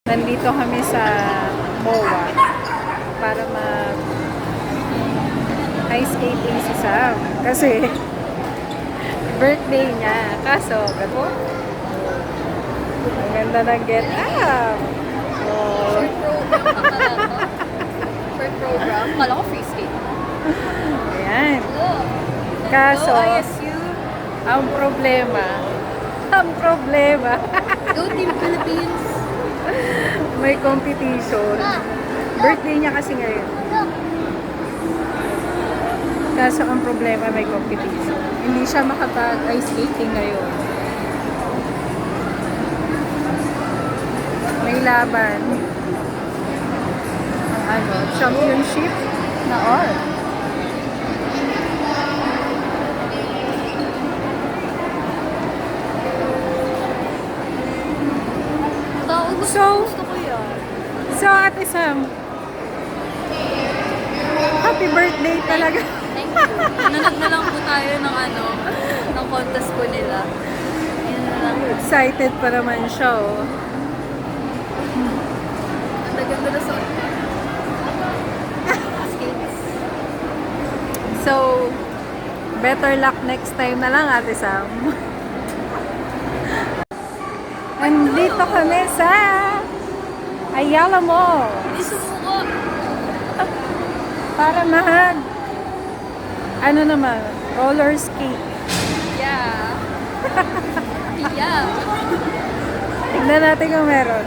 Nandito kami sa MOA para mag ice skating si Sam. Kasi birthday niya. Kaso, gano? Ang ganda ng get up. Oh. First program. Kala ko free skate. Ayan. Kaso, ISU. ang problema, Go Team Philippines. may competition. Birthday niya kasi ngayon. Kaso ang problema, may competition. Hindi siya makapag-ice skating ngayon. May laban. Championship na art. Gusto ko yan. So, Ate Sam, happy birthday talaga. Thank you. Nanood na lang po tayo ng contest po nila. Yun na lang. Excited pa naman siya, oh. Ang ganda na sa skates. So, better luck next time na lang, Ate Sam. Andito kami sa Ayala Mall Isusuko. para roller skate. Yeah. Yeah. Tignan natin kung meron.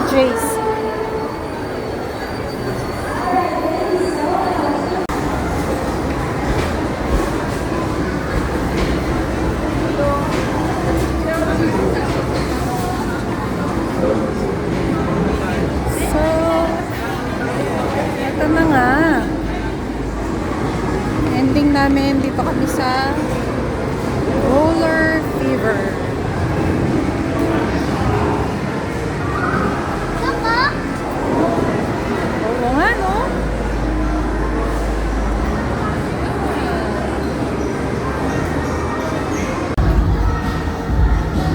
Jace. So, ito na nga. Ending namin dito kami sa Roller Fever. Oo nga, no?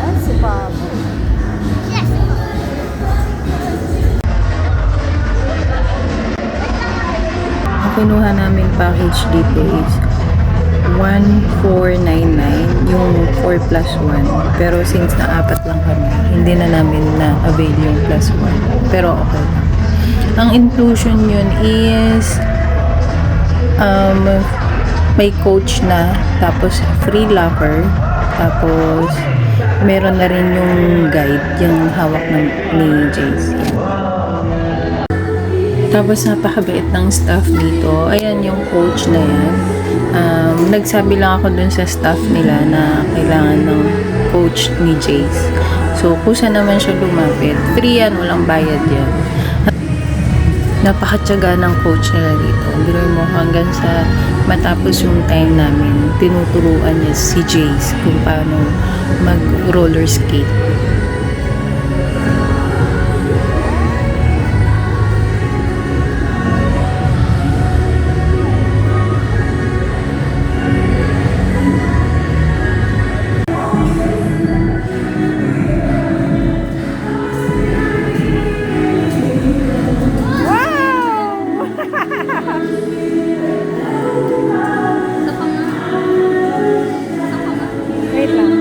Ah, si Pabo. Ang kinuha namin package dito is 1499 yung 4 plus 1. Pero since na-apat lang kami, hindi na namin na-avail yung plus 1. Pero okay lang. Ang inclusion yun is may coach na, tapos free locker, tapos meron na rin yung guide, yung hawak ni Jace. Tapos napakabait ng staff dito. Ayan yung coach na yan. Nagsabi lang ako dun sa staff nila na kailangan ng coach ni Jace. So, kusa naman siya lumapit. Free yan, walang bayad yan. Napakatyaga ng coach nila dito. Biruin mo hanggang sa matapos yung time namin, tinuturuan niya si Jace kung paano mag-roller skate. Wait lang.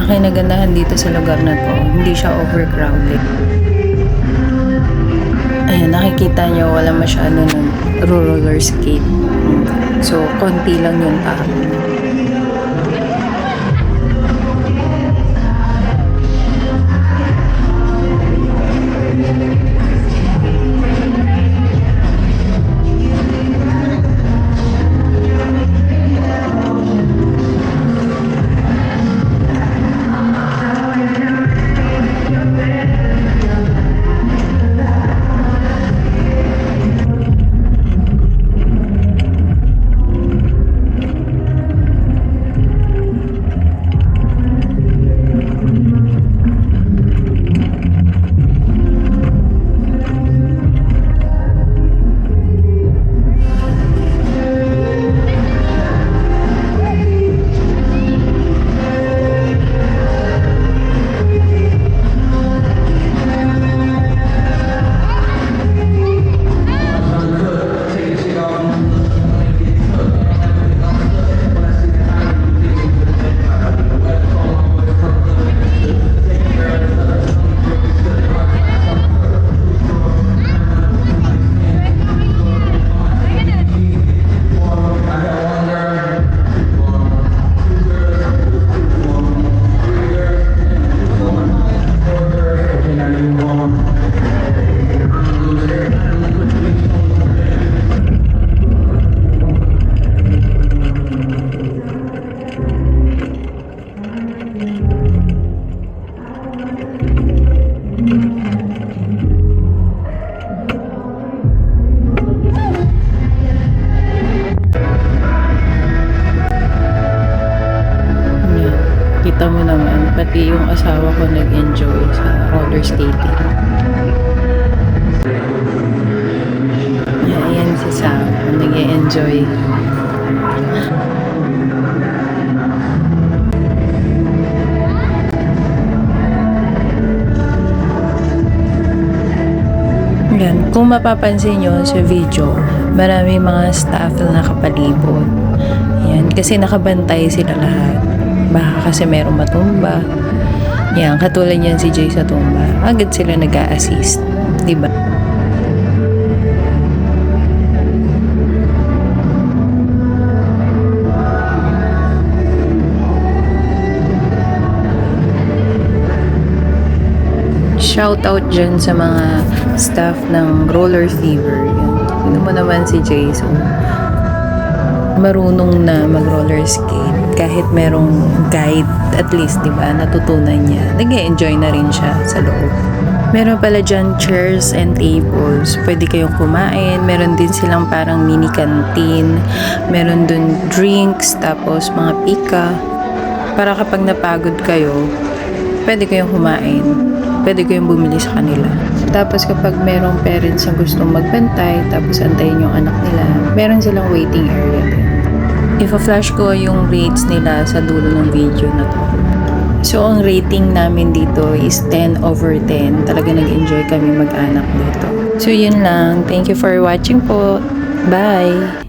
Ang nagandahan dito sa lugar na to, hindi siya overcrowded. Ayan, nakikita nyo, wala masyado ng roller skate. So, konti lang yung tao. pati yung asawa ko nag-enjoy sa roller skating. Ayan si Sam, nag-enjoy. Yan, kung mapapansin nyo sa video, marami mga staff na nakapalibot. Yan, kasi nakabantay sila lahat. Baka kasi merong matumba. Yan, katulad yan si Jay sa tumba. Agad sila nag-a-assist. Diba? Shout out dyan sa mga staff ng Roller Fever. Yan. Ano mo naman si Jay, so marunong na mag-roller skate. Kahit merong guide, at least, di ba, natutunan niya. Nag-e-enjoy na rin siya sa loob. Meron pala dyan chairs and tables. Pwede kayong kumain. Meron din silang parang mini canteen. Meron dun drinks, tapos mga pika. Para kapag napagod kayo, pwede kayong kumain. Pwede kayong bumili sa kanila. Tapos kapag merong parents na gustong magbantay, tapos antayin yung anak nila, meron silang waiting area din. Ipa-flash ko yung rates nila sa dulo ng video na to. So, ang rating namin dito is 10/10. Talaga nag-enjoy kami mag-anak dito. So, yun lang. Thank you for watching po. Bye!